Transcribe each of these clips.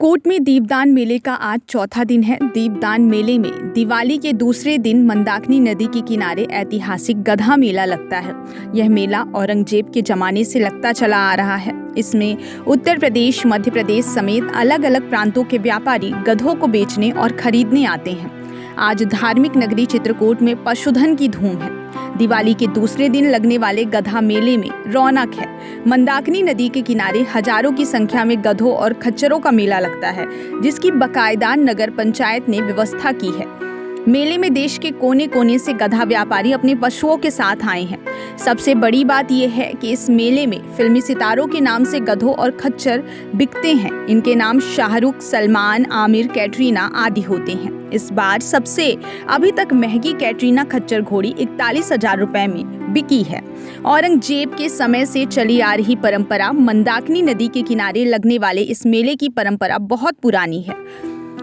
चित्रकूट में दीपदान मेले का आज चौथा दिन है। दीपदान मेले में दिवाली के दूसरे दिन मंदाकिनी नदी के किनारे ऐतिहासिक गधा मेला लगता है। यह मेला औरंगजेब के जमाने से लगता चला आ रहा है। इसमें उत्तर प्रदेश, मध्य प्रदेश समेत अलग अलग प्रांतों के व्यापारी गधों को बेचने और खरीदने आते हैं। आज धार्मिक नगरी चित्रकूट में पशुधन की धूम है। दिवाली के दूसरे दिन लगने वाले गधा मेले में रौनक है। मंदाकिनी नदी के किनारे हजारों की संख्या में गधों और खच्चरों का मेला लगता है, जिसकी बाकायदा नगर पंचायत ने व्यवस्था की है। मेले में देश के कोने कोने से गधा व्यापारी अपने पशुओं के साथ आए हैं। सबसे बड़ी बात यह है कि इस मेले में फिल्मी सितारों के नाम से गधों और खच्चर बिकते हैं। इनके नाम शाहरुख, सलमान, आमिर, कैटरीना आदि होते हैं। इस बार सबसे अभी तक महंगी कैटरीना खच्चर घोड़ी 41,000 रुपए में बिकी है। औरंगजेब के समय से चली आ रही परंपरा मंदाकिनी नदी के किनारे लगने वाले इस मेले की परंपरा बहुत पुरानी है।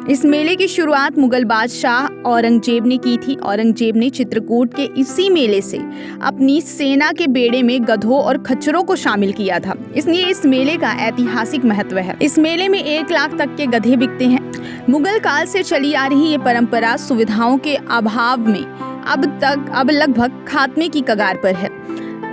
इस मेले की शुरुआत मुगल बादशाह औरंगजेब ने की थी। औरंगजेब ने चित्रकूट के इसी मेले से अपनी सेना के बेड़े में गधों और खच्चरों को शामिल किया था, इसलिए इस मेले का ऐतिहासिक महत्व है। इस मेले में 1 लाख तक के गधे बिकते हैं। मुगल काल से चली आ रही ये परंपरा सुविधाओं के अभाव में अब लगभग खात्मे की कगार पर है।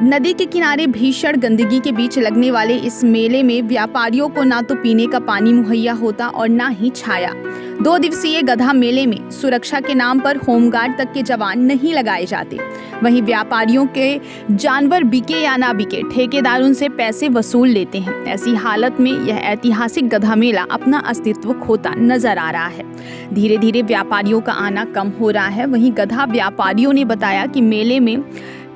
नदी के किनारे भीषण गंदगी के बीच लगने वाले इस मेले में व्यापारियों को ना तो पीने का पानी मुहैया होता और ना ही छाया। 2 दिवसीय गधा मेले में सुरक्षा के नाम पर होमगार्ड तक के जवान नहीं लगाए जाते। वहीं व्यापारियों के जानवर बिके या ना बिके, ठेकेदार उनसे पैसे वसूल लेते हैं। ऐसी हालत में यह ऐतिहासिक गधा मेला अपना अस्तित्व खोता नजर आ रहा है। धीरे धीरे व्यापारियों का आना कम हो रहा है। वहीं गधा व्यापारियों ने बताया कि मेले में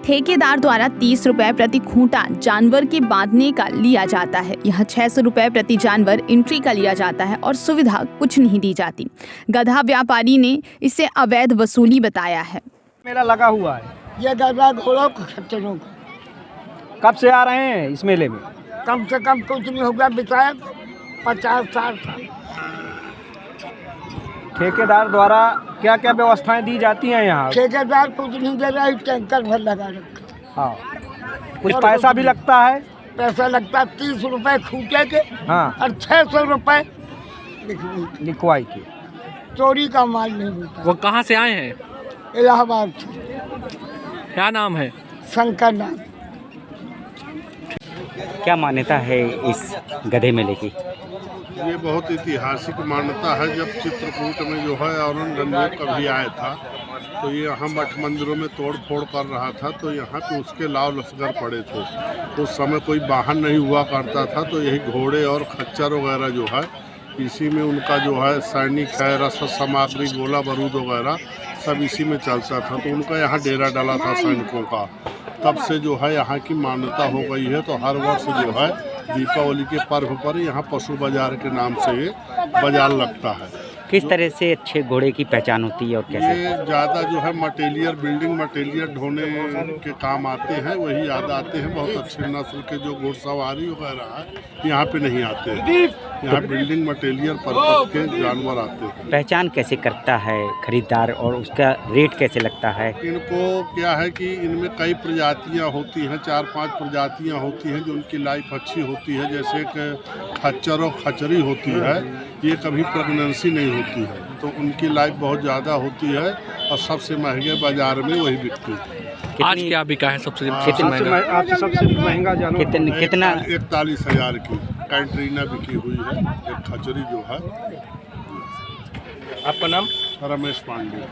ठेकेदार द्वारा 30 रुपए प्रति खूंटा जानवर के बांधने का लिया जाता है। यह 600 रुपए प्रति जानवर एंट्री का लिया जाता है और सुविधा कुछ नहीं दी जाती। गधा व्यापारी ने इसे अवैध वसूली बताया है। मेला लगा हुआ है, ये गधा घोड़ों को खच्चरों का। कब से आ रहे हैं इस मेले में? कम से कम कुछ नहीं होगा, बिताया 50-60 साल। ठेकेदार द्वारा क्या क्या व्यवस्थाएं दी जाती हैं यहाँ? ठेकेदार कुछ नहीं दे रहा है, टैंकर भर लगा रखा। हाँ, कुछ पैसा भी लगता है? पैसा लगता है 30 रुपए खूंटे के। हाँ, और 600 रुपए लिखवाई के। चोरी का माल नहीं होता। वो कहाँ से आए हैं? इलाहाबाद से। क्या नाम है? शंकर नाथ। क्या मान्यता है इस गधे मेले की? ये बहुत ऐतिहासिक मान्यता है। जब चित्रकूट में जो है औरंगजेब कभी आया था तो ये यहाँ मठ मंदिरों में तोड़ फोड़ कर रहा था, तो यहाँ पे उसके लाव लश्कर पड़े थे। तो उस समय कोई वाहन नहीं हुआ करता था, तो यही घोड़े और खच्चर वगैरह जो है इसी में उनका जो है सैनिक है, रसद सामग्री, गोला बारूद वगैरह सब इसी में चलता था। तो उनका यहाँ डेरा डाला था सैनिकों का। तब से जो है यहाँ की मान्यता हो गई है। तो हर वर्ष जो है दीपावली के पर्व पर यहाँ पशु बाजार के नाम से ये बाजार लगता है। किस तरह से अच्छे घोड़े की पहचान होती है और कैसे? ये ज़्यादा जो है मटेरियल, बिल्डिंग मटेरियल ढोने के काम आते हैं, वही ज़्यादा आते हैं। बहुत अच्छे नस्ल के जो घुड़सवारी वगैरह है यहाँ पे नहीं आते हैं। यहाँ बिल्डिंग मटेरियल पर्पज के जानवर आते हैं। पहचान कैसे करता है खरीदार और उसका रेट कैसे लगता है? इनको क्या है कि इनमें कई प्रजातियाँ होती हैं, 4-5 प्रजातियाँ होती हैं जो उनकी लाइफ अच्छी होती है। जैसे कि खच्चर और खचरी होती है, ये कभी प्रेगनेंसी नहीं होती है, तो उनकी लाइफ बहुत ज़्यादा होती है और सबसे महंगे बाजार में वही बिकती है। आज क्या बिका है सबसे आपसे महंगा जानवर कितना? 41,000 की कैटरीना बिकी हुई है। एक खचरी जो है। आपका नाम? रमेश पांडे।